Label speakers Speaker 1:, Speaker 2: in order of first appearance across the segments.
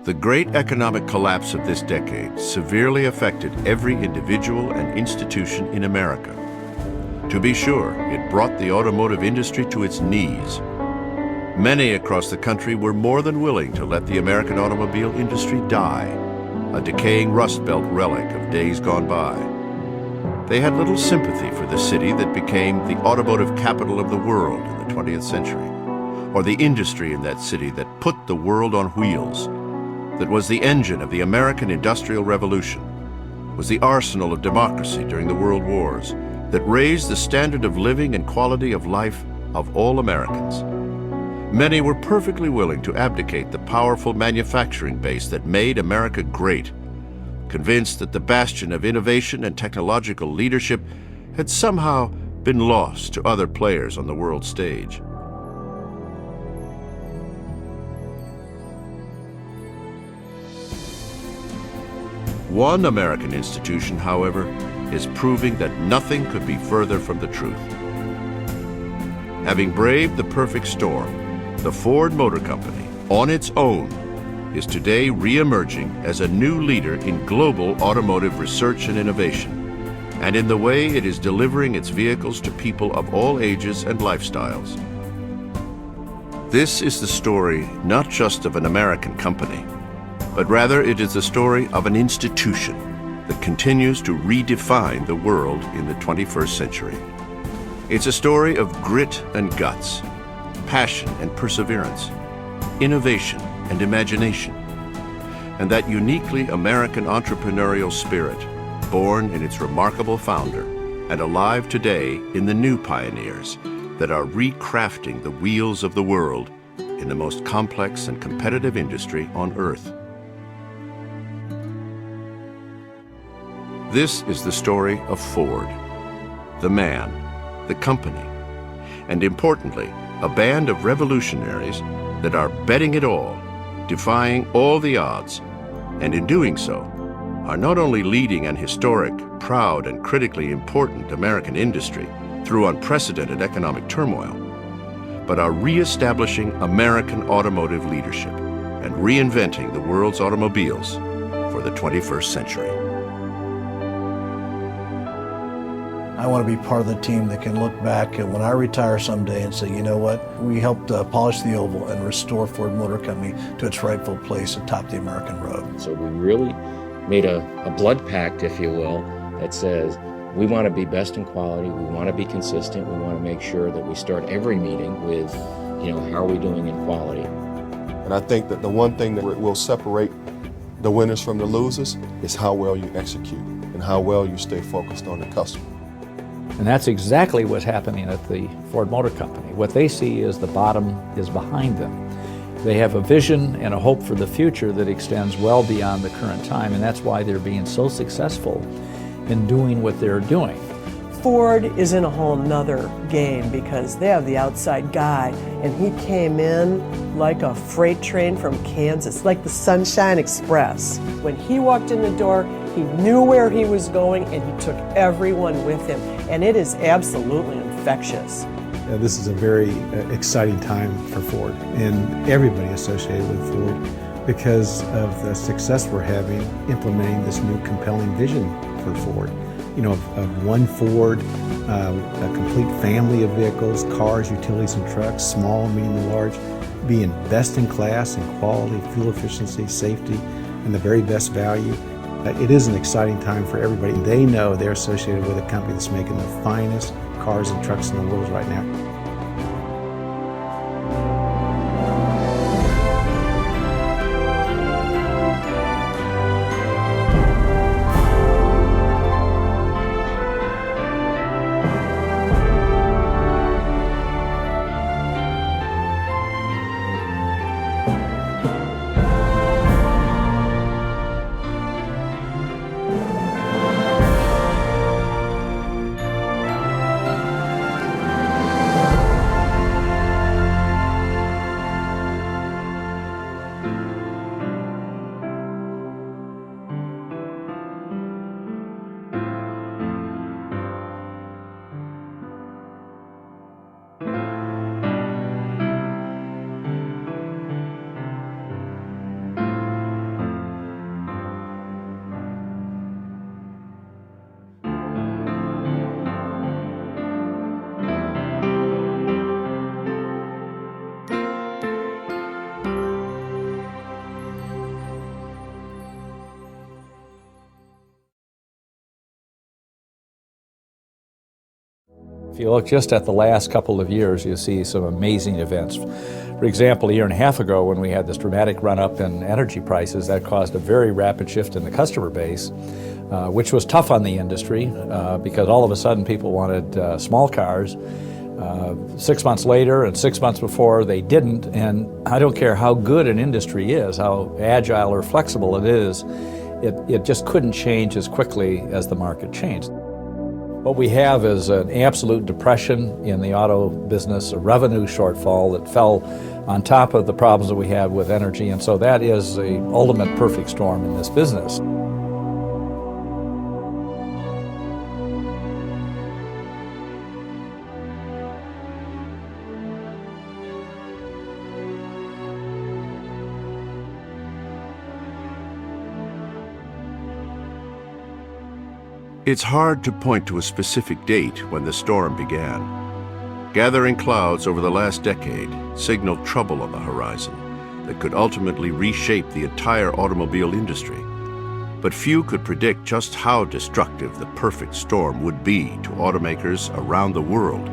Speaker 1: The great economic collapse of this decade severely affected every individual and institution in America. To be sure, it brought the automotive industry to its knees. Many across the country were more than willing to let the American automobile industry die, a decaying Rust Belt relic of days gone by. They had little sympathy for the city that became the automotive capital of the world in the 20th century, or the industry in that city that put the world on wheels, that was the engine of the American Industrial Revolution, was the arsenal of democracy during the World Wars, that raised the standard of living and quality of life of all Americans. Many were perfectly willing to abdicate the powerful manufacturing base that made America great, convinced that the bastion of innovation and technological leadership had somehow been lost to other players on the world stage. One American institution, however, is proving that nothing could be further from the truth. Having braved the perfect storm, the Ford Motor Company, on its own, is today re-emerging as a new leader in global automotive research and innovation, and in the way it is delivering its vehicles to people of all ages and lifestyles. This is the story not just of an American company, but rather it is the story of an institution that continues to redefine the world in the 21st century. It's a story of grit and guts, passion and perseverance, innovation and imagination, and that uniquely American entrepreneurial spirit, born in its remarkable founder and alive today in the new pioneers that are recrafting the wheels of the world in the most complex and competitive industry on Earth. This is the story of Ford, the man, the company, and importantly, a band of revolutionaries that are betting it all, defying all the odds, and in doing so, are not only leading an historic, proud, and critically important American industry through unprecedented economic turmoil, but are re-establishing American automotive leadership and reinventing the world's automobiles for the 21st century.
Speaker 2: I want to be part of the team that can look back and when I retire someday and say, you know what, we helped polish the oval and restore Ford Motor Company to its rightful place atop the American road.
Speaker 3: So we really made a blood pact, if you will, that says we want to be best in quality, we want to be consistent, we want to make sure that we start every meeting with, how are we doing in quality?
Speaker 4: And I think that the one thing that will separate the winners from the losers is how well you execute and how well you stay focused on the customer.
Speaker 5: And that's exactly what's happening at the Ford Motor Company. What they see is the bottom is behind them. They have a vision and a hope for the future that extends well beyond the current time, and that's why they're being so successful in doing what they're doing.
Speaker 6: Ford is in a whole nother game because they have the outside guy, and he came in like a freight train from Kansas, like the Sunshine Express. When he walked in the door, he knew where he was going, and he took everyone with him, and it is absolutely infectious.
Speaker 7: This is a very exciting time for Ford and everybody associated with Ford because of the success we're having implementing this new compelling vision for Ford. Of one Ford, a complete family of vehicles, cars, utilities, and trucks, small, medium, and large, being best in class in quality, fuel efficiency, safety, and the very best value. It is an exciting time for everybody. They know they're associated with a company that's making the finest cars and trucks in the world right now.
Speaker 5: If you look just at the last couple of years, you see some amazing events. For example, a year and a half ago when we had this dramatic run-up in energy prices, that caused a very rapid shift in the customer base, which was tough on the industry because all of a sudden people wanted small cars. 6 months later and 6 months before they didn't, and I don't care how good an industry is, how agile or flexible it is, it just couldn't change as quickly as the market changed. What we have is an absolute depression in the auto business, a revenue shortfall that fell on top of the problems that we have with energy, and so that is the ultimate perfect storm in this business.
Speaker 1: It's hard to point to a specific date when the storm began. Gathering clouds over the last decade signaled trouble on the horizon that could ultimately reshape the entire automobile industry. But few could predict just how destructive the perfect storm would be to automakers around the world,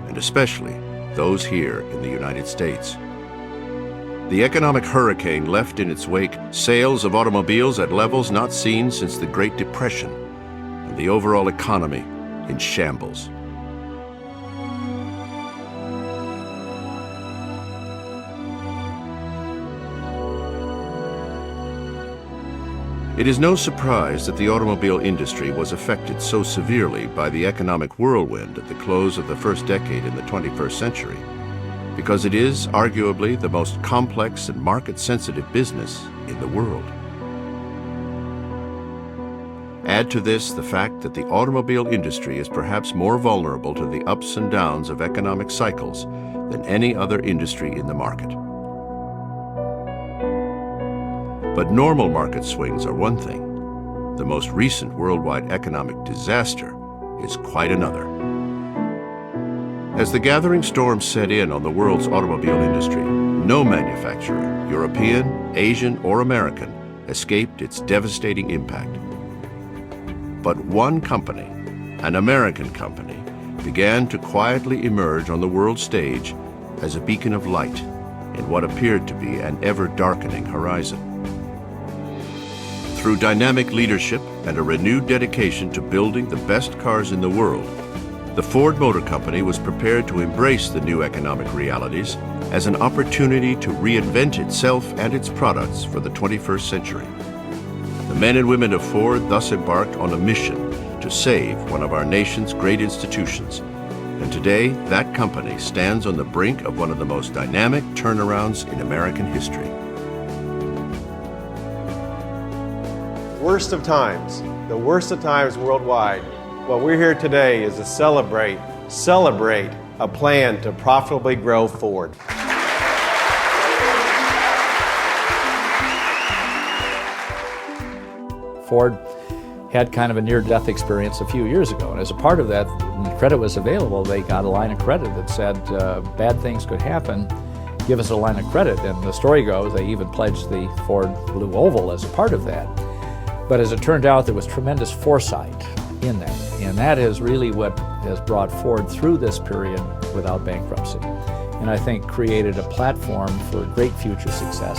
Speaker 1: and especially those here in the United States. The economic hurricane left in its wake sales of automobiles at levels not seen since the Great Depression, and the overall economy in shambles. It is no surprise that the automobile industry was affected so severely by the economic whirlwind at the close of the first decade in the 21st century, because it is arguably the most complex and market-sensitive business in the world. Add to this the fact that the automobile industry is perhaps more vulnerable to the ups and downs of economic cycles than any other industry in the market. But normal market swings are one thing. The most recent worldwide economic disaster is quite another. As the gathering storm set in on the world's automobile industry, no manufacturer, European, Asian, or American, escaped its devastating impact. But one company, an American company, began to quietly emerge on the world stage as a beacon of light in what appeared to be an ever-darkening horizon. Through dynamic leadership and a renewed dedication to building the best cars in the world, the Ford Motor Company was prepared to embrace the new economic realities as an opportunity to reinvent itself and its products for the 21st century. The men and women of Ford thus embarked on a mission to save one of our nation's great institutions, and today that company stands on the brink of one of the most dynamic turnarounds in American history.
Speaker 8: Worst of times, the worst of times worldwide. What we're here today is to celebrate a plan to profitably grow Ford.
Speaker 5: Ford had kind of a near-death experience a few years ago, and as a part of that, when credit was available, they got a line of credit that said bad things could happen, give us a line of credit. And the story goes they even pledged the Ford Blue Oval as a part of that. But as it turned out, there was tremendous foresight in that, and that is really what has brought Ford through this period without bankruptcy, and I think created a platform for great future success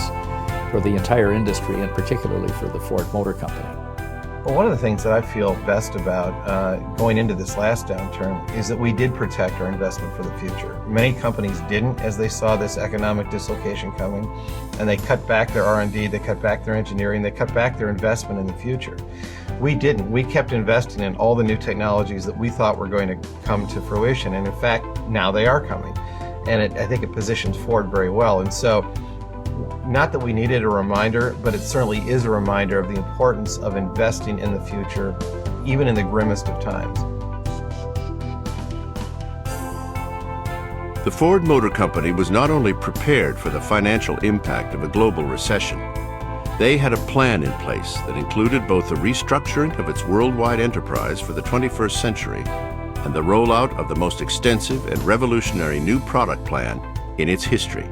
Speaker 5: for the entire industry, and particularly for the Ford Motor Company.
Speaker 9: Well, one of the things that I feel best about going into this last downturn is that we did protect our investment for the future. Many companies didn't, as they saw this economic dislocation coming, and they cut back their R&D, they cut back their engineering, they cut back their investment in the future. We didn't. We kept investing in all the new technologies that we thought were going to come to fruition, and in fact, now they are coming. And I think it positions Ford very well. And so, not that we needed a reminder, but it certainly is a reminder of the importance of investing in the future, even in the grimmest of times.
Speaker 1: The Ford Motor Company was not only prepared for the financial impact of a global recession, they had a plan in place that included both the restructuring of its worldwide enterprise for the 21st century and the rollout of the most extensive and revolutionary new product plan in its history.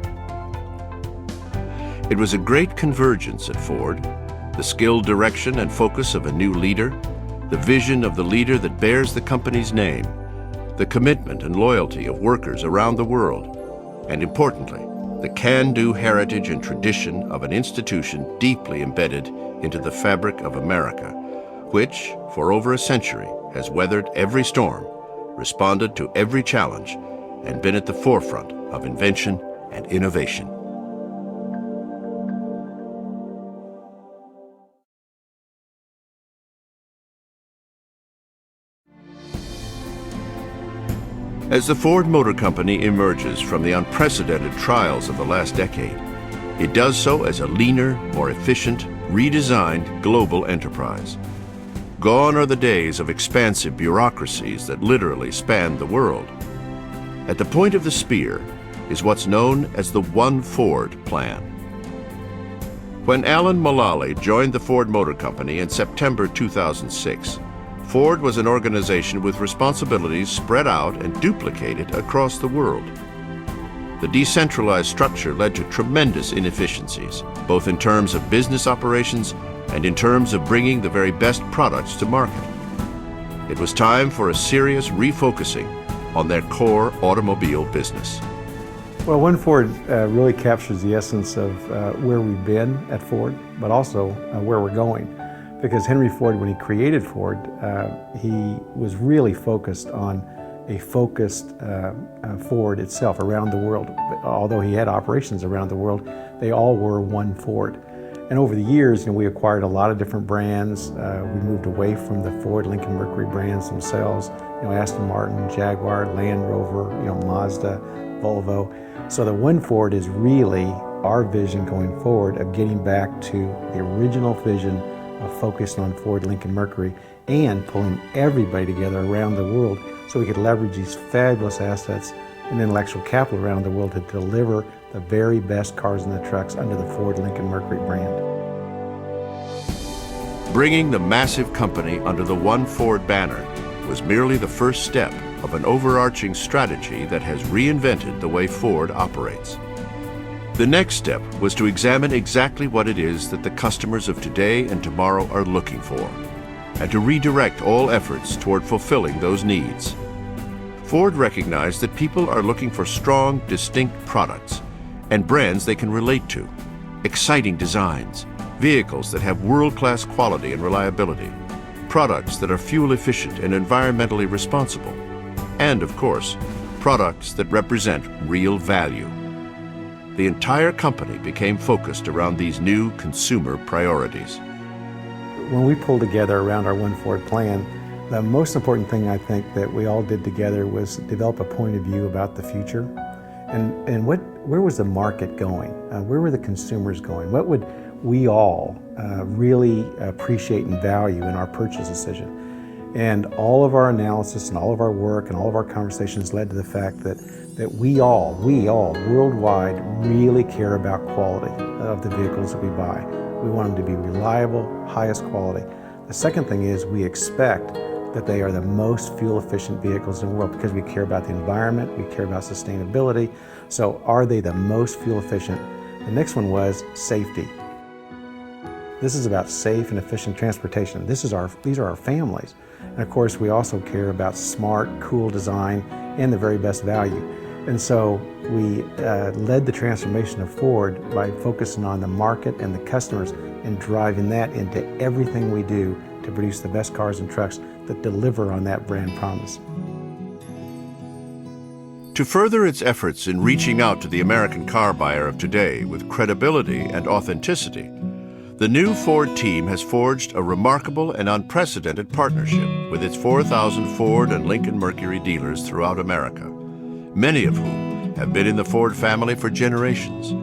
Speaker 1: It was a great convergence at Ford, the skilled direction and focus of a new leader, the vision of the leader that bears the company's name, the commitment and loyalty of workers around the world, and importantly, the can-do heritage and tradition of an institution deeply embedded into the fabric of America, which, for over a century, has weathered every storm, responded to every challenge, and been at the forefront of invention and innovation. As the Ford Motor Company emerges from the unprecedented trials of the last decade, it does so as a leaner, more efficient, redesigned global enterprise. Gone are the days of expansive bureaucracies that literally spanned the world. At the point of the spear is what's known as the One Ford plan. When Alan Mulally joined the Ford Motor Company in September 2006, Ford was an organization with responsibilities spread out and duplicated across the world. The decentralized structure led to tremendous inefficiencies, both in terms of business operations and in terms of bringing the very best products to market. It was time for a serious refocusing on their core automobile business.
Speaker 7: Well, One Ford really captures the essence of where we've been at Ford, but also where we're going. Because Henry Ford, when he created Ford, he was really focused on a focused Ford itself around the world. Although he had operations around the world, they all were one Ford. And over the years, we acquired a lot of different brands. We moved away from the Ford, Lincoln, Mercury brands themselves. Aston Martin, Jaguar, Land Rover, Mazda, Volvo. So the One Ford is really our vision going forward of getting back to the original vision of focusing on Ford, Lincoln, Mercury, and pulling everybody together around the world so we could leverage these fabulous assets and intellectual capital around the world to deliver the very best cars and the trucks under the Ford, Lincoln, Mercury brand.
Speaker 1: Bringing the massive company under the One Ford banner was merely the first step of an overarching strategy that has reinvented the way Ford operates. The next step was to examine exactly what it is that the customers of today and tomorrow are looking for, and to redirect all efforts toward fulfilling those needs. Ford recognized that people are looking for strong, distinct products and brands they can relate to, exciting designs, vehicles that have world-class quality and reliability, products that are fuel efficient and environmentally responsible, and, of course, products that represent real value. The entire company became focused around these new consumer priorities.
Speaker 7: When we pulled together around our One Ford plan, the most important thing I think that we all did together was develop a point of view about the future and where was the market going? Where were the consumers going? What would we all really appreciate and value in our purchase decision? And all of our analysis and all of our work and all of our conversations led to the fact that we all worldwide really care about quality of the vehicles that we buy. We want them to be reliable, highest quality. The second thing is we expect that they are the most fuel efficient vehicles in the world because we care about the environment, we care about sustainability. So are they the most fuel efficient? The next one was safety. This is about safe and efficient transportation. These are our families. And of course, we also care about smart, cool design and the very best value. And so we led the transformation of Ford by focusing on the market and the customers and driving that into everything we do to produce the best cars and trucks that deliver on that brand promise.
Speaker 1: To further its efforts in reaching out to the American car buyer of today with credibility and authenticity, the new Ford team has forged a remarkable and unprecedented partnership with its 4,000 Ford and Lincoln Mercury dealers throughout America, many of whom have been in the Ford family for generations.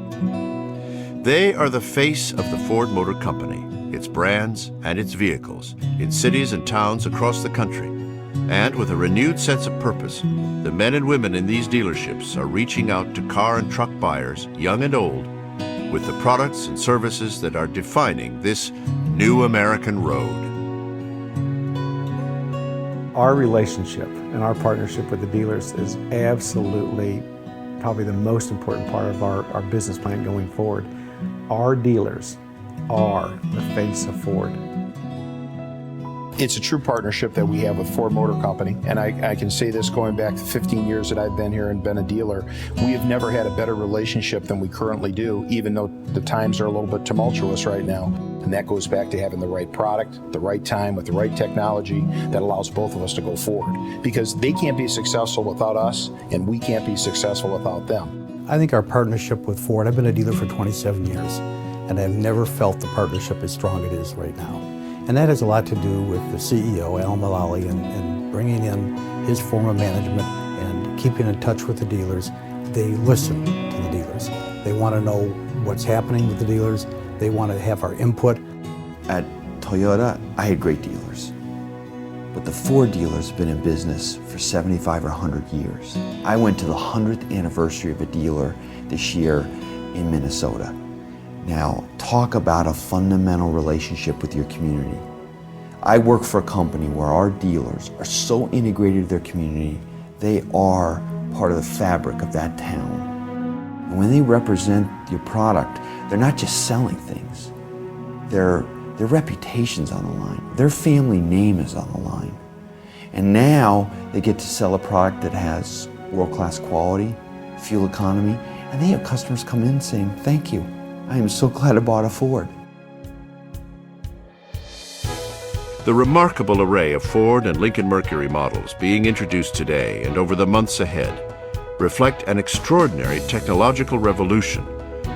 Speaker 1: They are the face of the Ford Motor Company, its brands and its vehicles, in cities and towns across the country. And with a renewed sense of purpose, the men and women in these dealerships are reaching out to car and truck buyers, young and old, with the products and services that are defining this new American road.
Speaker 7: Our relationship and our partnership with the dealers is absolutely probably the most important part of our business plan going forward. Our dealers are the face of Ford.
Speaker 10: It's a true partnership that we have with Ford Motor Company, and I can say this going back to 15 years that I've been here and been a dealer. We have never had a better relationship than we currently do, even though the times are a little bit tumultuous right now. And that goes back to having the right product, the right time, with the right technology that allows both of us to go forward. Because they can't be successful without us, and we can't be successful without them.
Speaker 11: I think our partnership with Ford, I've been a dealer for 27 years, and I've never felt the partnership as strong as it is right now. And that has a lot to do with the CEO, Al Mulally, and bringing in his form of management and keeping in touch with the dealers. They listen to the dealers. They want to know what's happening with the dealers. They want to have our input.
Speaker 12: At Toyota, I had great dealers. But the Ford dealers have been in business for 75 or 100 years. I went to the 100th anniversary of a dealer this year in Minnesota. Now, talk about a fundamental relationship with your community. I work for a company where our dealers are so integrated to their community, they are part of the fabric of that town. And when they represent your product, they're not just selling things. Their reputation's on the line. Their family name is on the line. And now they get to sell a product that has world-class quality, fuel economy, and they have customers come in saying, "Thank you. I am so glad I bought a Ford."
Speaker 1: The remarkable array of Ford and Lincoln Mercury models being introduced today and over the months ahead reflect an extraordinary technological revolution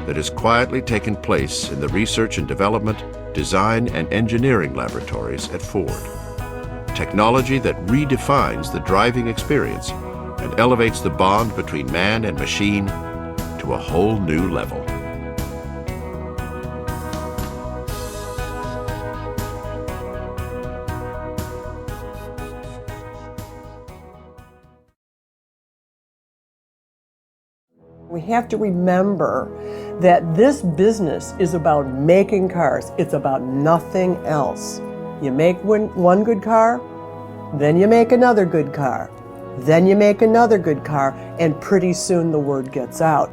Speaker 1: that has quietly taken place in the research and development, design and engineering laboratories at Ford. Technology that redefines the driving experience and elevates the bond between man and machine to a whole new level.
Speaker 6: We have to remember that this business is about making cars. It's about nothing else. You make one good car, then you make another good car, then you make another good car, and pretty soon the word gets out.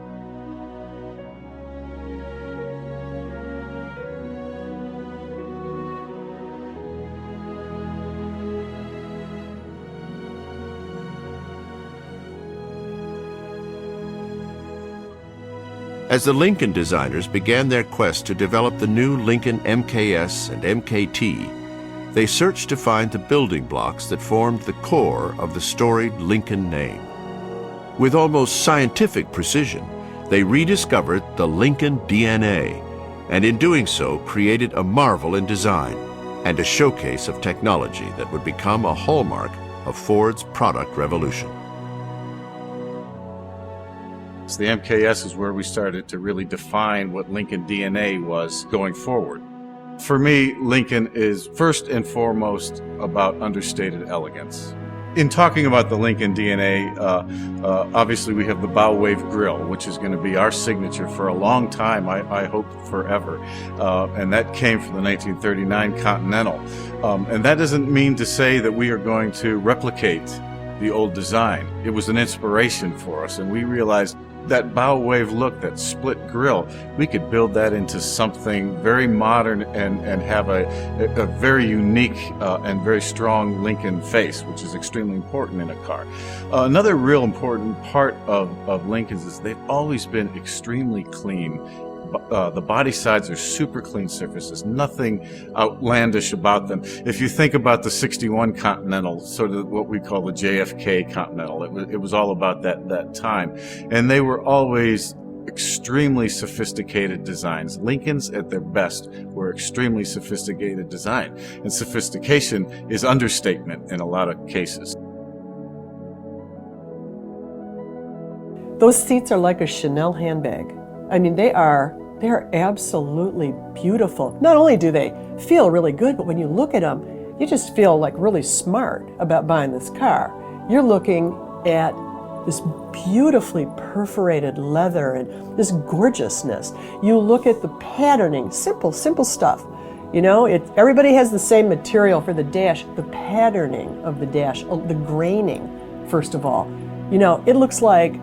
Speaker 1: As the Lincoln designers began their quest to develop the new Lincoln MKS and MKT, they searched to find the building blocks that formed the core of the storied Lincoln name. With almost scientific precision, they rediscovered the Lincoln DNA, and in doing so created a marvel in design and a showcase of technology that would become a hallmark of Ford's product revolution.
Speaker 13: So the MKS is where we started to really define what Lincoln DNA was going forward. For me, Lincoln is first and foremost about understated elegance. In talking about the Lincoln DNA, obviously we have the bow wave grille, which is going to be our signature for a long time, I hope forever. And that came from the 1939 Continental. And that doesn't mean to say that we are going to replicate the old design. It was an inspiration for us, and we realized that bow wave look, that split grille, we could build that into something very modern and have a very unique and very strong Lincoln face, which is extremely important in a car. Another real important part of Lincolns is they've always been extremely clean. The body sides are super clean surfaces, nothing outlandish about them. If you think about the 61 Continental, sort of what we call the JFK Continental, it was all about that time. And they were always extremely sophisticated designs. Lincolns at their best were extremely sophisticated design. And sophistication is understatement in a lot of cases.
Speaker 6: Those seats are like a Chanel handbag. I mean, they're absolutely beautiful. Not only do they feel really good, but when you look at them, you just feel like really smart about buying this car. You're looking at this beautifully perforated leather and this gorgeousness. You look at the patterning, simple stuff. You know, everybody has the same material for the dash. The patterning of the dash, the graining, first of all. You know, it looks like,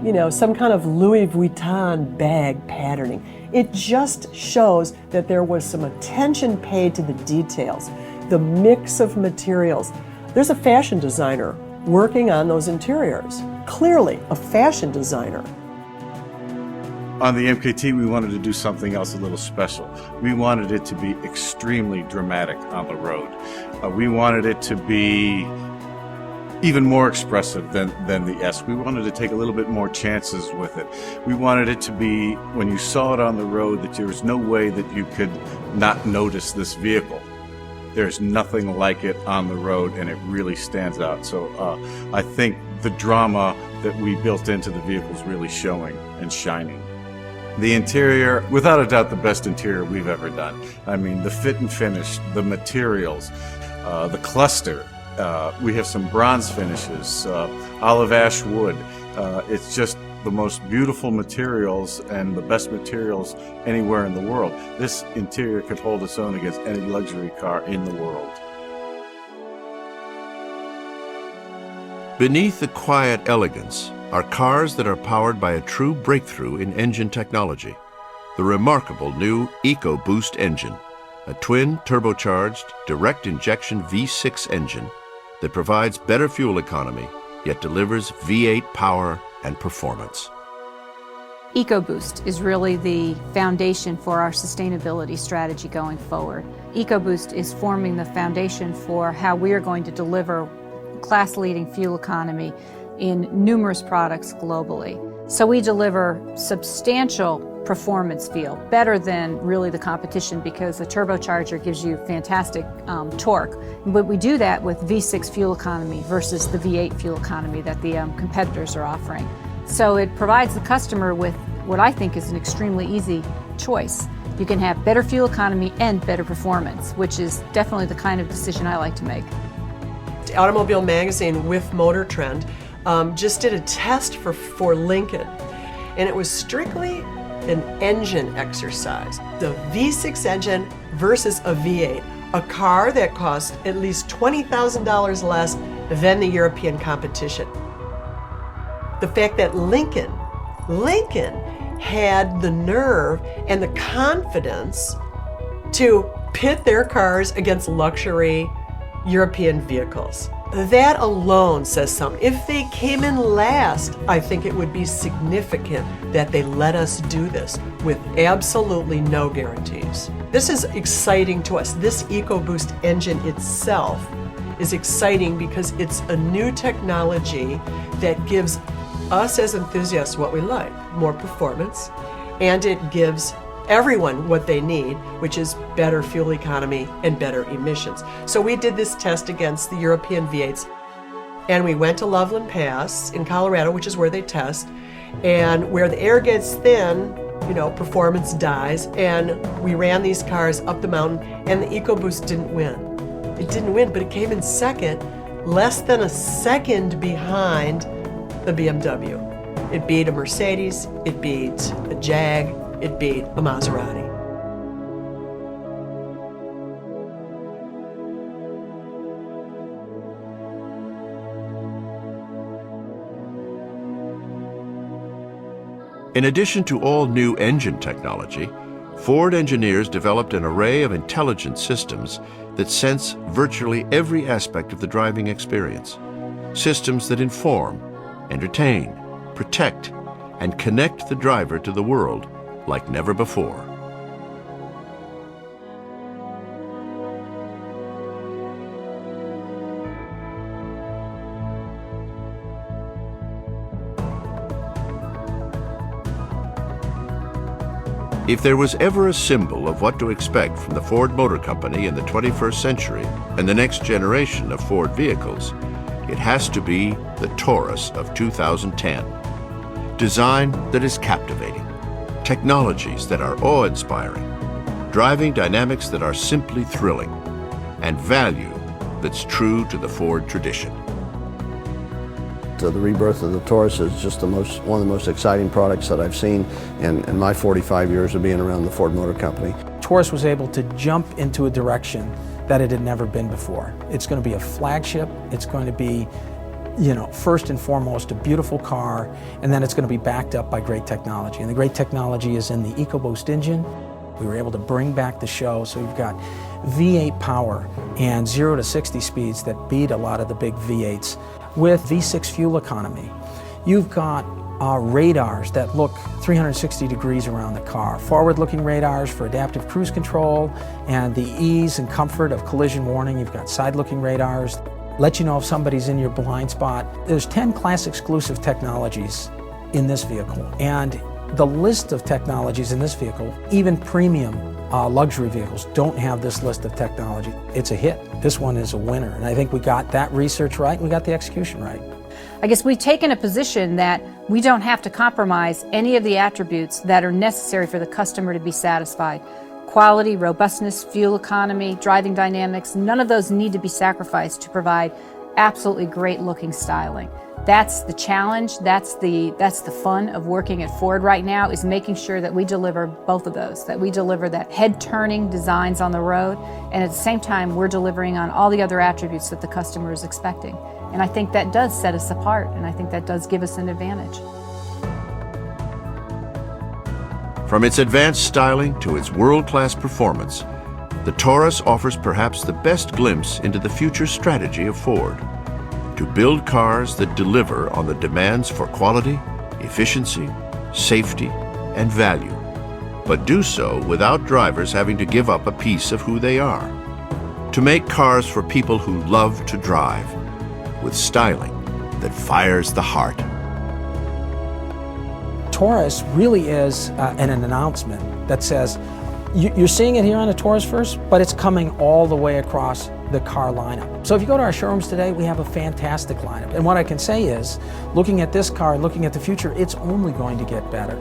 Speaker 6: you know, some kind of Louis Vuitton bag patterning. It just shows that there was some attention paid to the details. the mix of materials. There's a fashion designer working on those interiors. Clearly, a fashion designer.
Speaker 13: On the MKT, we wanted to do something else a little special. We wanted it to be extremely dramatic on the road. We wanted it to be even more expressive than the S. We wanted to take a little bit more chances with it. We wanted it to be, when you saw it on the road, that there was no way that you could not notice this vehicle. There's nothing like it on the road, and it really stands out. So I think the drama that we built into the vehicle is really showing and shining. The interior, without a doubt, the best interior we've ever done. I mean, the fit and finish, the materials, the cluster. We have some bronze finishes, olive ash wood. It's just the most beautiful materials and the best materials anywhere in the world. This interior could hold its own against any luxury car in the world.
Speaker 1: Beneath the quiet elegance are cars that are powered by a true breakthrough in engine technology, the remarkable new EcoBoost engine, a twin turbocharged direct injection V6 engine that provides better fuel economy, yet delivers V8 power and performance.
Speaker 14: EcoBoost is really the foundation for our sustainability strategy going forward. EcoBoost is forming the foundation for how we are going to deliver class-leading fuel economy in numerous products globally. So we deliver substantial performance feel, better than really the competition, because the turbocharger gives you fantastic torque. But we do that with V6 fuel economy versus the V8 fuel economy that the competitors are offering. So it provides the customer with what I think is an extremely easy choice. You can have better fuel economy and better performance, which is definitely the kind of decision I like to make.
Speaker 6: Automobile Magazine with Motor Trend just did a test for Lincoln, and it was strictly an engine exercise. The V6 engine versus a V8, a car that cost at least $20,000 less than the European competition. The fact that Lincoln had the nerve and the confidence to pit their cars against luxury European vehicles. That alone says something. If they came in last, I think it would be significant that they let us do this with absolutely no guarantees. This is exciting to us. This EcoBoost engine itself is exciting because it's a new technology that gives us as enthusiasts what we like, more performance, and it gives everyone what they need, which is better fuel economy and better emissions. So we did this test against the European V8s, and we went to Loveland Pass in Colorado, which is where they test, and where the air gets thin, performance dies, and we ran these cars up the mountain, and the EcoBoost didn't win. It didn't win, but it came in second, less than a second behind the BMW. It beat a Mercedes, it beat a Jag, it beat a Maserati.
Speaker 1: In addition to all new engine technology, Ford engineers developed an array of intelligent systems that sense virtually every aspect of the driving experience. Systems that inform, entertain, protect, and connect the driver to the world like never before. If there was ever a symbol of what to expect from the Ford Motor Company in the 21st century and the next generation of Ford vehicles, it has to be the Taurus of 2010. Design that is captivating, technologies that are awe-inspiring, driving dynamics that are simply thrilling, and value that's true to the Ford tradition.
Speaker 2: The rebirth of the Taurus is just one of the most exciting products that I've seen in my 45 years of being around the Ford Motor Company.
Speaker 15: Taurus was able to jump into a direction that it had never been before. It's going to be a flagship. It's going to be, first and foremost, a beautiful car, and then it's going to be backed up by great technology. And the great technology is in the EcoBoost engine. We were able to bring back the show, so we've got V8 power and 0 to 60 speeds that beat a lot of the big V8s with V6 fuel economy. You've got radars that look 360 degrees around the car, forward-looking radars for adaptive cruise control and the ease and comfort of collision warning. You've got side-looking radars, let you know if somebody's in your blind spot. There's 10 class exclusive technologies in this vehicle, and the list of technologies in this vehicle, even premium luxury vehicles don't have this list of technology. It's a hit. This one is a winner, and I think we got that research right and we got the execution right.
Speaker 14: I guess we've taken a position that we don't have to compromise any of the attributes that are necessary for the customer to be satisfied. Quality, robustness, fuel economy, driving dynamics, none of those need to be sacrificed to provide absolutely great looking styling. That's the challenge, that's the fun of working at Ford right now, is making sure that we deliver both of those, that we deliver that head-turning designs on the road, and at the same time we're delivering on all the other attributes that the customer is expecting. And I think that does set us apart, and I think that does give us an advantage.
Speaker 1: From its advanced styling to its world-class performance, the Taurus offers perhaps the best glimpse into the future strategy of Ford: to build cars that deliver on the demands for quality, efficiency, safety, and value, but do so without drivers having to give up a piece of who they are. To make cars for people who love to drive, with styling that fires the heart.
Speaker 15: Taurus really is an announcement that says, you're seeing it here on the Taurus first, but it's coming all the way across the car lineup. So if you go to our showrooms today, we have a fantastic lineup. And what I can say is, looking at this car, looking at the future, it's only going to get better.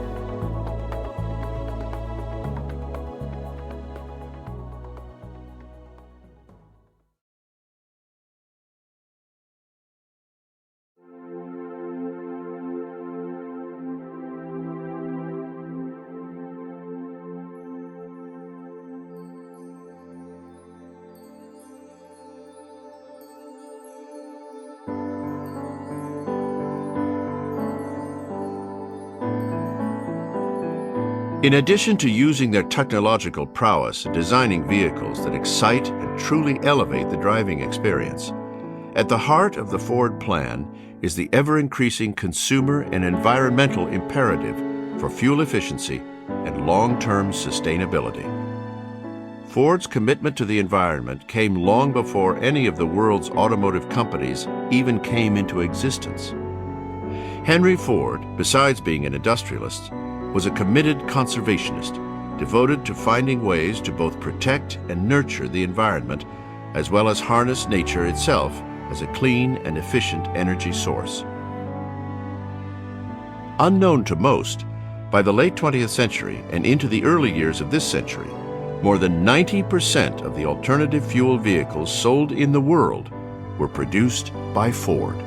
Speaker 1: In addition to using their technological prowess in designing vehicles that excite and truly elevate the driving experience, at the heart of the Ford plan is the ever-increasing consumer and environmental imperative for fuel efficiency and long-term sustainability. Ford's commitment to the environment came long before any of the world's automotive companies even came into existence. Henry Ford, besides being an industrialist, was a committed conservationist, devoted to finding ways to both protect and nurture the environment, as well as harness nature itself as a clean and efficient energy source. Unknown to most, by the late 20th century and into the early years of this century, more than 90% of the alternative fuel vehicles sold in the world were produced by Ford.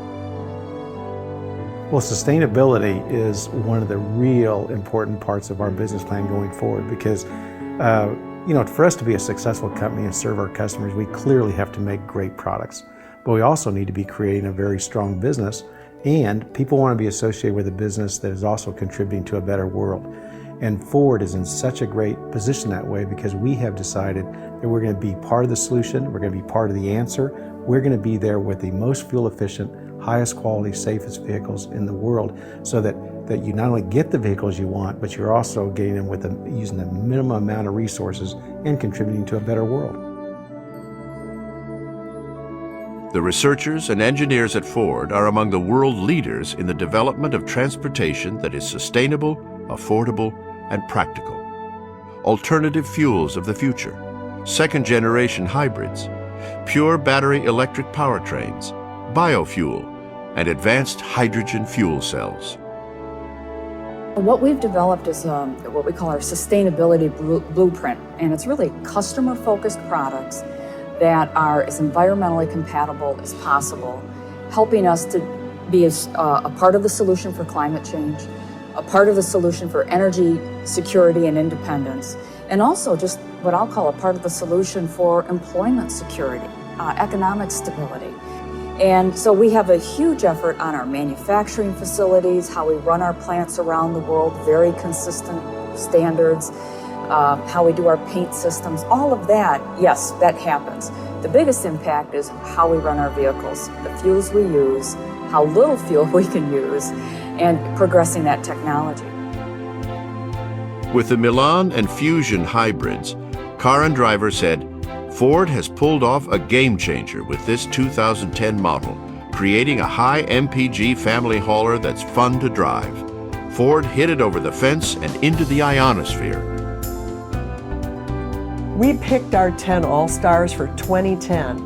Speaker 7: Well, sustainability is one of the real important parts of our business plan going forward because, for us to be a successful company and serve our customers, we clearly have to make great products. But we also need to be creating a very strong business, and people want to be associated with a business that is also contributing to a better world. And Ford is in such a great position that way because we have decided that we're going to be part of the solution, we're going to be part of the answer, we're going to be there with the most fuel efficient, highest quality, safest vehicles in the world so that you not only get the vehicles you want, but you're also getting them with using the minimum amount of resources and contributing to a better world.
Speaker 1: The researchers and engineers at Ford are among the world leaders in the development of transportation that is sustainable, affordable, and practical. Alternative fuels of the future, second-generation hybrids, pure battery electric powertrains, biofuel, and advanced hydrogen fuel cells.
Speaker 16: What we've developed is what we call our sustainability blueprint, and it's really customer-focused products that are as environmentally compatible as possible, helping us to be a part of the solution for climate change, a part of the solution for energy security and independence, and also just what I'll call a part of the solution for employment security, economic stability. And so we have a huge effort on our manufacturing facilities, how we run our plants around the world, very consistent standards, how we do our paint systems, all of that, yes, that happens. The biggest impact is how we run our vehicles, the fuels we use, how little fuel we can use, and progressing that technology.
Speaker 1: With the Milan and Fusion hybrids, Car and Driver said, Ford has pulled off a game changer with this 2010 model, creating a high MPG family hauler that's fun to drive. Ford hit it over the fence and into the ionosphere.
Speaker 6: We picked our 10 All-Stars for 2010,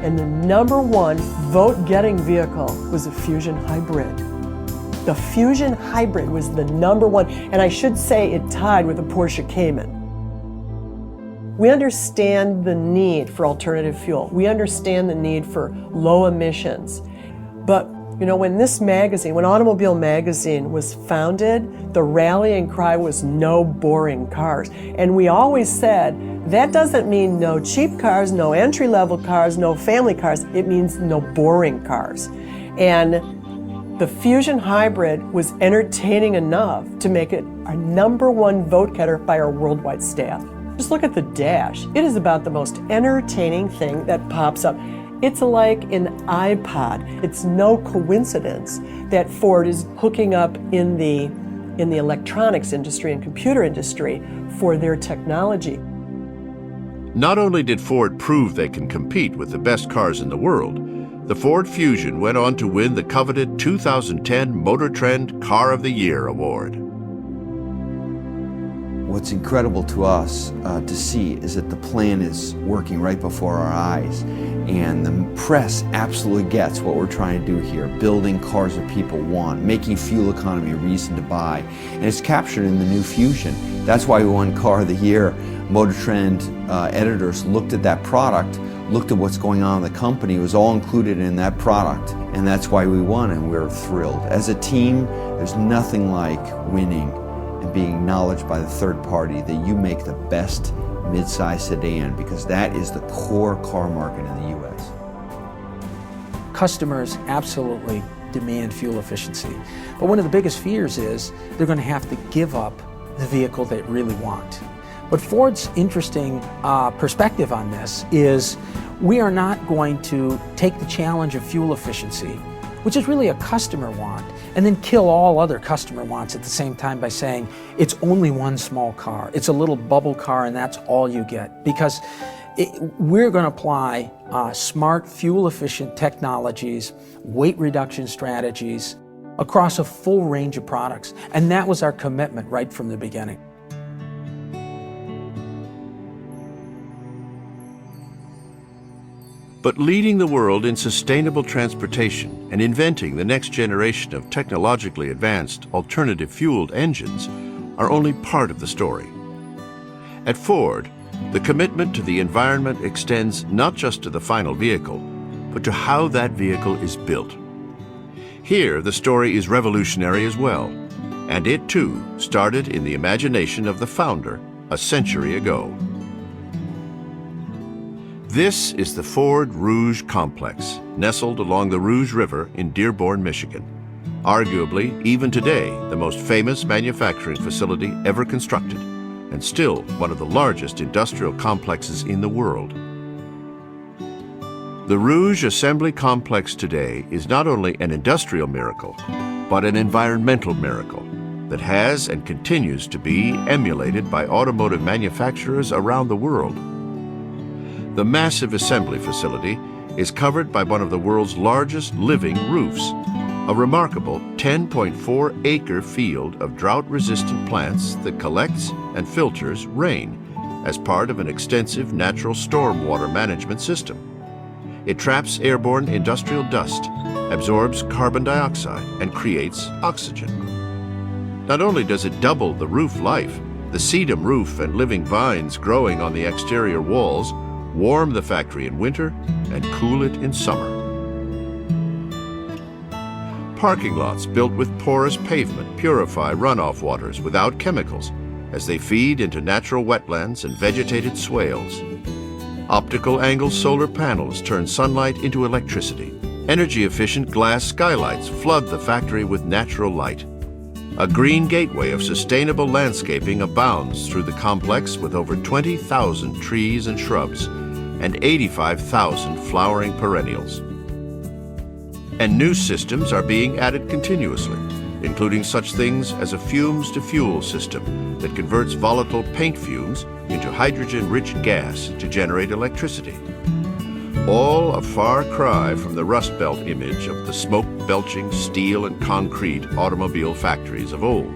Speaker 6: and the #1 vote-getting vehicle was a Fusion Hybrid. The Fusion Hybrid was the #1, and I should say it tied with the Porsche Cayman. We understand the need for alternative fuel. We understand the need for low emissions. But, you know, when Automobile Magazine was founded, the rallying cry was no boring cars. And we always said, that doesn't mean no cheap cars, no entry-level cars, no family cars. It means no boring cars. And the Fusion Hybrid was entertaining enough to make it our #1 vote getter by our worldwide staff. Just look at the dash. It is about the most entertaining thing that pops up. It's like an iPod. It's no coincidence that Ford is hooking up in the electronics industry and computer industry for their technology.
Speaker 1: Not only did Ford prove they can compete with the best cars in the world, the Ford Fusion went on to win the coveted 2010 Motor Trend Car of the Year award.
Speaker 12: What's incredible to us to see is that the plan is working right before our eyes, and the press absolutely gets what we're trying to do here, building cars that people want, making fuel economy a reason to buy, and it's captured in the new Fusion. That's why we won Car of the Year. Motor Trend editors looked at that product, looked at what's going on in the company, it was all included in that product, and that's why we won, and we're thrilled. As a team, there's nothing like winning and being acknowledged by the third party that you make the best midsize sedan, because that is the core car market in the U.S.
Speaker 15: Customers absolutely demand fuel efficiency, but one of the biggest fears is they're going to have to give up the vehicle they really want. But Ford's interesting perspective on this is we are not going to take the challenge of fuel efficiency, which is really a customer want, and then kill all other customer wants at the same time by saying it's only one small car. It's a little bubble car and that's all you get. Because we're going to apply smart fuel efficient technologies, weight reduction strategies across a full range of products. And that was our commitment right from the beginning.
Speaker 1: But leading the world in sustainable transportation and inventing the next generation of technologically advanced alternative fueled engines are only part of the story. At Ford, the commitment to the environment extends not just to the final vehicle, but to how that vehicle is built. Here, the story is revolutionary as well, and it too started in the imagination of the founder a century ago. This is the Ford Rouge Complex, nestled along the Rouge River in Dearborn, Michigan. Arguably, even today, the most famous manufacturing facility ever constructed, and still one of the largest industrial complexes in the world. The Rouge Assembly Complex today is not only an industrial miracle, but an environmental miracle that has and continues to be emulated by automotive manufacturers around the world. The massive assembly facility is covered by one of the world's largest living roofs, a remarkable 10.4-acre field of drought-resistant plants that collects and filters rain as part of an extensive natural stormwater management system. It traps airborne industrial dust, absorbs carbon dioxide, and creates oxygen. Not only does it double the roof life, the sedum roof and living vines growing on the exterior walls warm the factory in winter and cool it in summer. Parking lots built with porous pavement purify runoff waters without chemicals as they feed into natural wetlands and vegetated swales. Optical angle solar panels turn sunlight into electricity. Energy-efficient glass skylights flood the factory with natural light. A green gateway of sustainable landscaping abounds through the complex with over 20,000 trees and shrubs, and 85,000 flowering perennials. And new systems are being added continuously, including such things as a fumes-to-fuel system that converts volatile paint fumes into hydrogen-rich gas to generate electricity. All a far cry from the Rust Belt image of the smoke-belching steel and concrete automobile factories of old.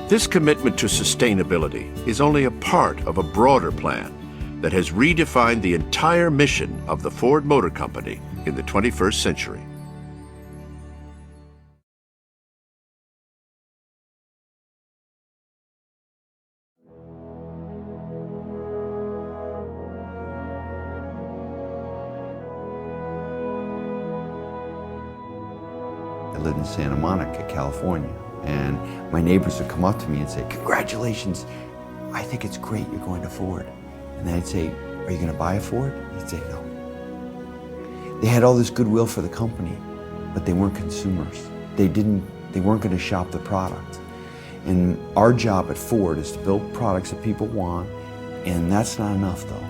Speaker 1: This commitment to sustainability is only a part of a broader plan that has redefined the entire mission of the Ford Motor Company in the 21st century.
Speaker 12: I lived in Santa Monica, California, and my neighbors would come up to me and say, "Congratulations, I think it's great you're going to Ford." And I'd say, "Are you going to buy a Ford?" They'd say, "No." They had all this goodwill for the company, but they weren't consumers. They weren't going to shop the product. And our job at Ford is to build products that people want, and that's not enough though.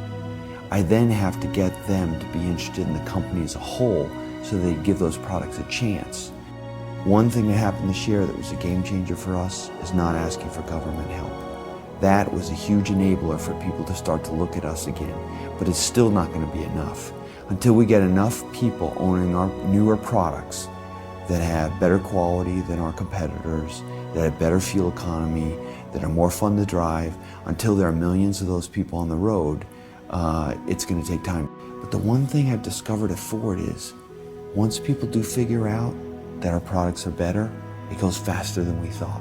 Speaker 12: I then have to get them to be interested in the company as a whole so they give those products a chance. One thing that happened this year that was a game changer for us is not asking for government help. That was a huge enabler for people to start to look at us again, but it's still not going to be enough. Until we get enough people owning our newer products that have better quality than our competitors, that have better fuel economy, that are more fun to drive, until there are millions of those people on the road, it's going to take time. But the one thing I've discovered at Ford is, once people do figure out that our products are better, it goes faster than we thought.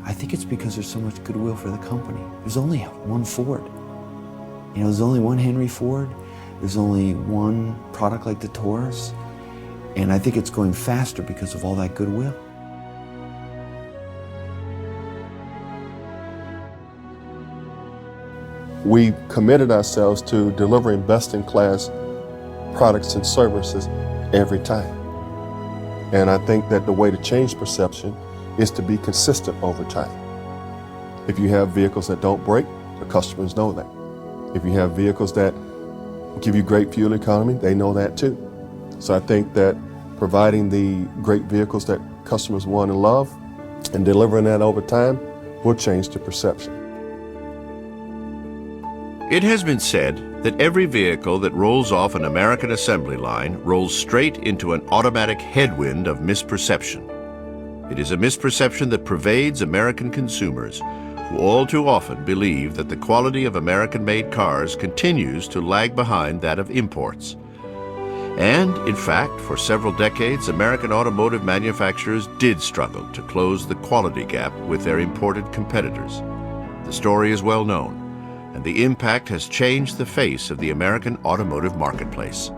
Speaker 12: I think it's because there's so much goodwill for the company. There's only one Ford. You know, there's only one Henry Ford. There's only one product like the Taurus. And I think it's going faster because of all that goodwill.
Speaker 4: We committed ourselves to delivering best-in-class products and services every time. And I think that the way to change perception is to be consistent over time. If you have vehicles that don't break, the customers know that. If you have vehicles that give you great fuel economy, they know that too. So I think that providing the great vehicles that customers want and love and delivering that over time will change the perception.
Speaker 1: It has been said that every vehicle that rolls off an American assembly line rolls straight into an automatic headwind of misperception. It is a misperception that pervades American consumers, who all too often believe that the quality of American-made cars continues to lag behind that of imports. And, in fact, for several decades, American automotive manufacturers did struggle to close the quality gap with their imported competitors. The story is well known, and the impact has changed the face of the American automotive marketplace.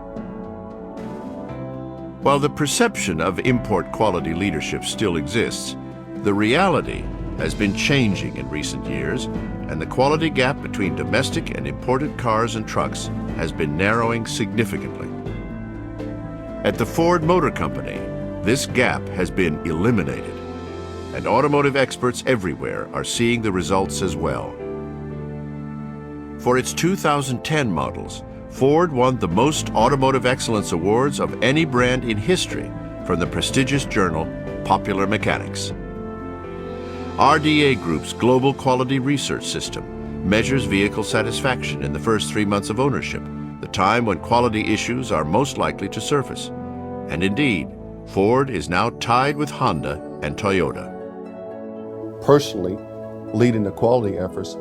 Speaker 1: While the perception of import quality leadership still exists, the reality has been changing in recent years, and the quality gap between domestic and imported cars and trucks has been narrowing significantly. At the Ford Motor Company, this gap has been eliminated, and automotive experts everywhere are seeing the results as well. For its 2010 models, Ford won the most automotive excellence awards of any brand in history from the prestigious journal Popular Mechanics. RDA Group's Global Quality Research System measures vehicle satisfaction in the first 3 months of ownership, the time when quality issues are most likely to surface. And indeed, Ford is now tied with Honda and Toyota.
Speaker 4: Personally, leading the quality efforts,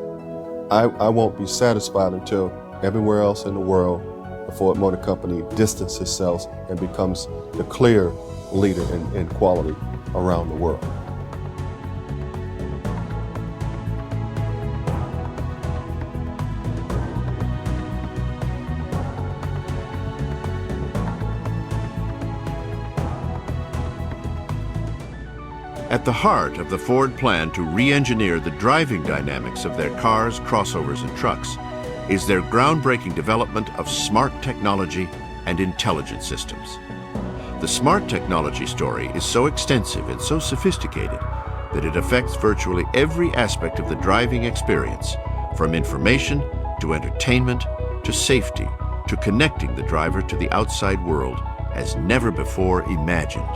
Speaker 4: I won't be satisfied until everywhere else in the world, the Ford Motor Company distances itself and becomes the clear leader in quality around the world.
Speaker 1: At the heart of the Ford plan to re-engineer the driving dynamics of their cars, crossovers, and trucks is their groundbreaking development of smart technology and intelligent systems. The smart technology story is so extensive and so sophisticated that it affects virtually every aspect of the driving experience, from information to entertainment to safety to connecting the driver to the outside world as never before imagined.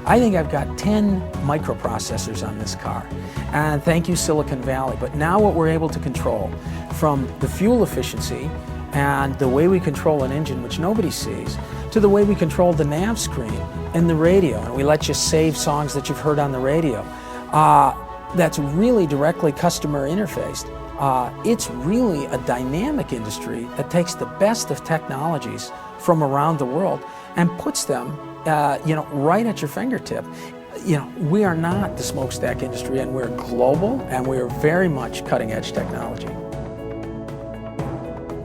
Speaker 15: I think I've got 10 microprocessors on this car. And thank you, Silicon Valley. But now what we're able to control, from the fuel efficiency and the way we control an engine, which nobody sees, to the way we control the nav screen and the radio, and we let you save songs that you've heard on the radio. That's really directly customer interfaced. It's really a dynamic industry that takes the best of technologies from around the world and puts them right at your fingertip. We are not the smokestack industry, and we're global, and we're very much cutting-edge technology.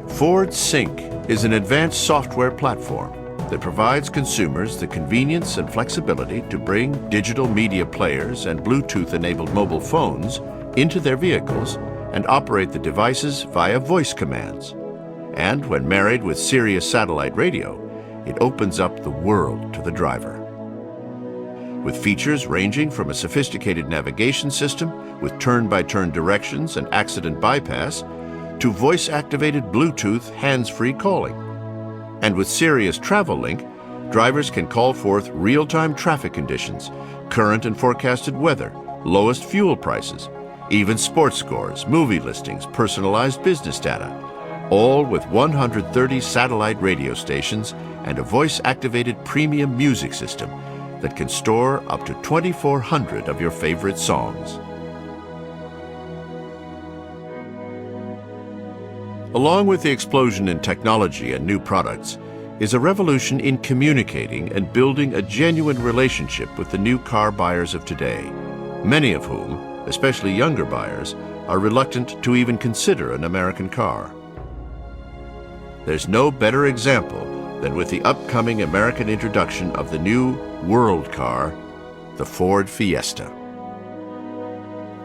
Speaker 1: Ford Sync is an advanced software platform that provides consumers the convenience and flexibility to bring digital media players and Bluetooth-enabled mobile phones into their vehicles and operate the devices via voice commands. And when married with Sirius satellite radio, it opens up the world to the driver. With features ranging from a sophisticated navigation system with turn-by-turn directions and accident bypass to voice-activated Bluetooth hands-free calling. And with Sirius Travel Link, drivers can call forth real-time traffic conditions, current and forecasted weather, lowest fuel prices, even sports scores, movie listings, personalized business data, all with 130 satellite radio stations and a voice-activated premium music system that can store up to 2,400 of your favorite songs. Along with the explosion in technology and new products is a revolution in communicating and building a genuine relationship with the new car buyers of today, many of whom, especially younger buyers, are reluctant to even consider an American car. There's no better example than with the upcoming American introduction of the new world car, the Ford Fiesta.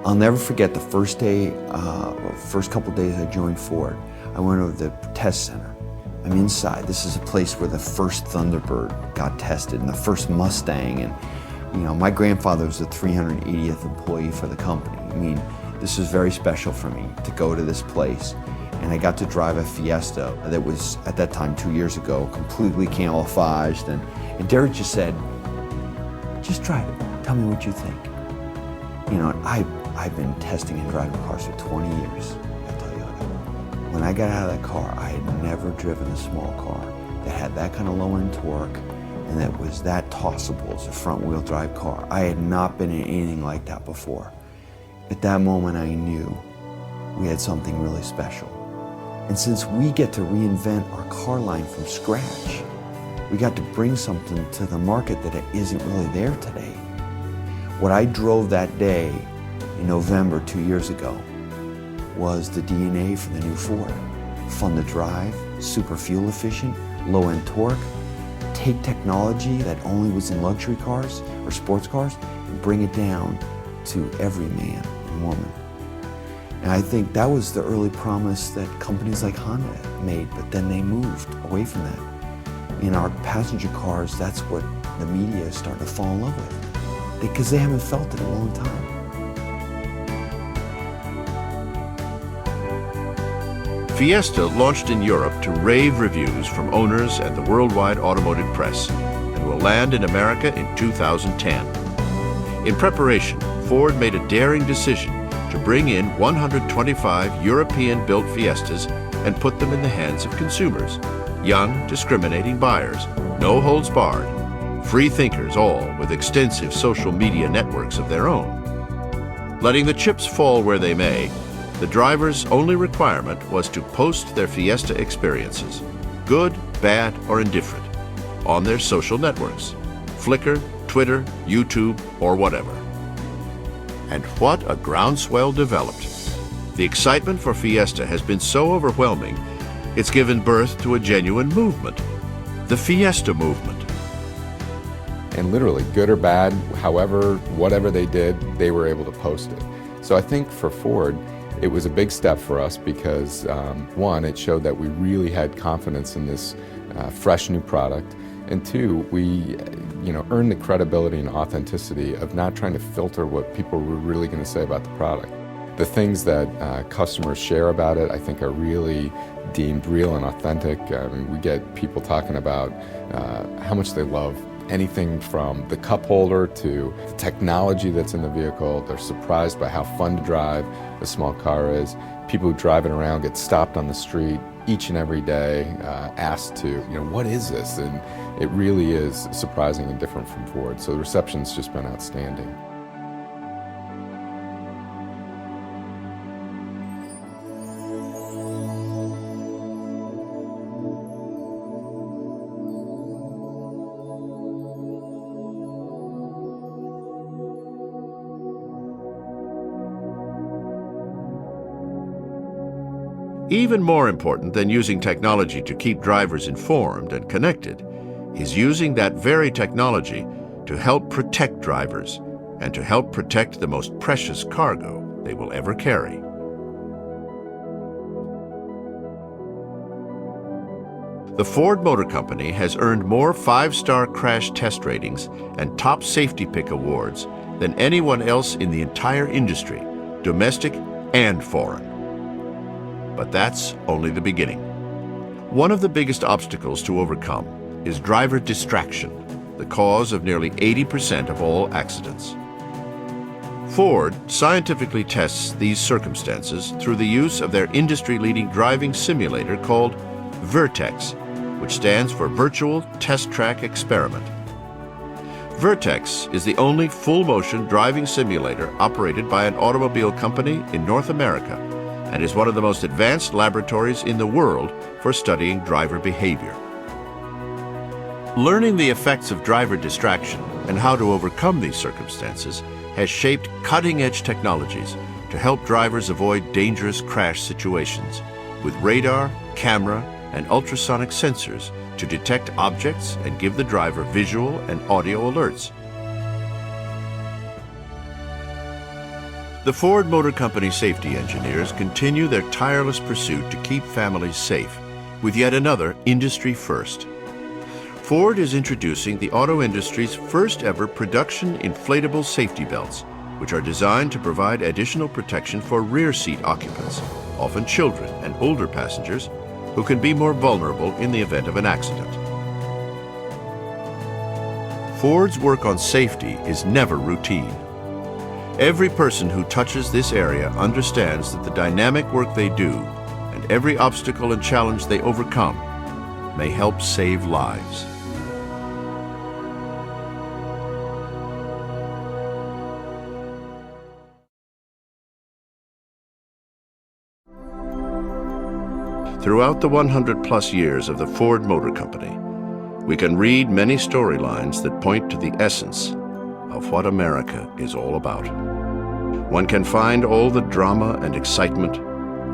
Speaker 12: I'll never forget the first couple days I joined Ford. I went over to the test center. I'm inside. This is a place where the first Thunderbird got tested and the first Mustang. And my grandfather was the 380th employee for the company. I mean, this was very special for me to go to this place. And I got to drive a Fiesta that was, at that time, 2 years ago, completely camouflaged. And Derek just said, just drive it. Tell me what you think. I've been testing and driving cars for 20 years at Toyota. When I got out of that car, I had never driven a small car that had that kind of low-end torque and that was that tossable as a front-wheel drive car. I had not been in anything like that before. At that moment, I knew we had something really special. And since we get to reinvent our car line from scratch, we got to bring something to the market that isn't really there today. What I drove that day in November 2 years ago was the DNA for the new Ford. Fun to drive, super fuel efficient, low-end torque, take technology that only was in luxury cars or sports cars and bring it down to every man and woman. And I think that was the early promise that companies like Honda made, but then they moved away from that. In our passenger cars, that's what the media is starting to fall in love with, because they haven't felt it in a long time.
Speaker 1: Fiesta launched in Europe to rave reviews from owners and the worldwide automotive press and will land in America in 2010. In preparation, Ford made a daring decision to bring in 125 European-built Fiestas and put them in the hands of consumers, young, discriminating buyers, no holds barred, free thinkers, all with extensive social media networks of their own. Letting the chips fall where they may, the driver's only requirement was to post their Fiesta experiences, good, bad, or indifferent, on their social networks, Flickr, Twitter, YouTube, or whatever. And what a groundswell developed. The excitement for Fiesta has been so overwhelming, it's given birth to a genuine movement, the Fiesta movement.
Speaker 17: And literally, good or bad, however, whatever they did, they were able to post it. So I think for Ford, it was a big step for us because, one, it showed that we really had confidence in this fresh new product, and two, we earned the credibility and authenticity of not trying to filter what people were really going to say about the product. The things that customers share about it, I think, are really deemed real and authentic. I mean, we get people talking about how much they love anything from the cup holder to the technology that's in the vehicle. They're surprised by how fun to drive a small car is. People who drive it around get stopped on the street each and every day, asked to, what is this? And it really is surprising and different from Ford. So the reception's just been outstanding.
Speaker 1: Even more important than using technology to keep drivers informed and connected is using that very technology to help protect drivers and to help protect the most precious cargo they will ever carry. The Ford Motor Company has earned more 5-star crash test ratings and top safety pick awards than anyone else in the entire industry, domestic and foreign. But that's only the beginning. One of the biggest obstacles to overcome is driver distraction, the cause of nearly 80% of all accidents. Ford scientifically tests these circumstances through the use of their industry-leading driving simulator called Vertex, which stands for Virtual Test Track Experiment. Vertex is the only full-motion driving simulator operated by an automobile company in North America and is one of the most advanced laboratories in the world for studying driver behavior. Learning the effects of driver distraction and how to overcome these circumstances has shaped cutting-edge technologies to help drivers avoid dangerous crash situations with radar, camera, and ultrasonic sensors to detect objects and give the driver visual and audio alerts. The Ford Motor Company safety engineers continue their tireless pursuit to keep families safe with yet another industry first. Ford is introducing the auto industry's first ever production inflatable safety belts, which are designed to provide additional protection for rear seat occupants, often children and older passengers, who can be more vulnerable in the event of an accident. Ford's work on safety is never routine. Every person who touches this area understands that the dynamic work they do and every obstacle and challenge they overcome may help save lives. Throughout the 100-plus years of the Ford Motor Company, we can read many storylines that point to the essence of what America is all about. One can find all the drama and excitement,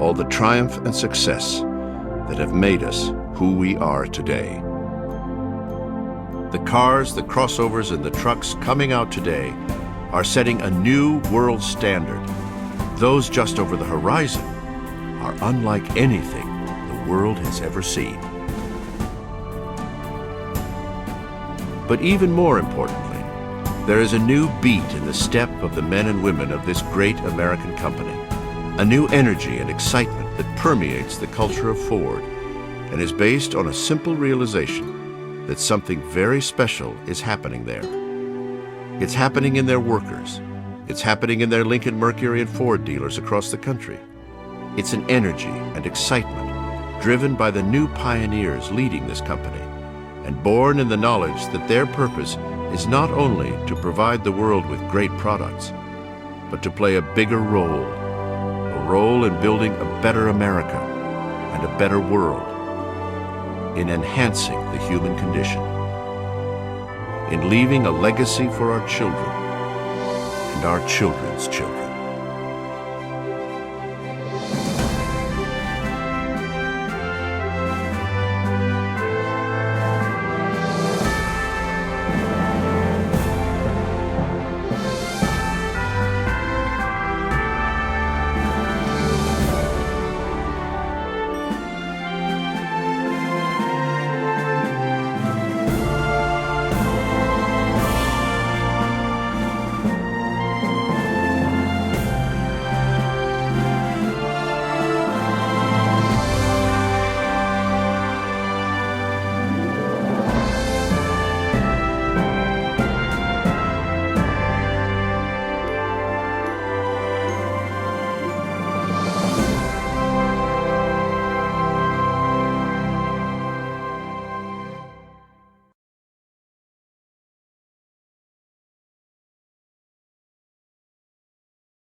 Speaker 1: all the triumph and success that have made us who we are today. The cars, the crossovers, and the trucks coming out today are setting a new world standard. Those just over the horizon are unlike anything the world has ever seen. But even more importantly, there is a new beat in the step of the men and women of this great American company, a new energy and excitement that permeates the culture of Ford and is based on a simple realization that something very special is happening there. It's happening in their workers. It's happening in their Lincoln, Mercury, and Ford dealers across the country. It's an energy and excitement driven by the new pioneers leading this company and born in the knowledge that their purpose is not only to provide the world with great products, but to play a bigger role, a role in building a better America and a better world, in enhancing the human condition, in leaving a legacy for our children and our children's children.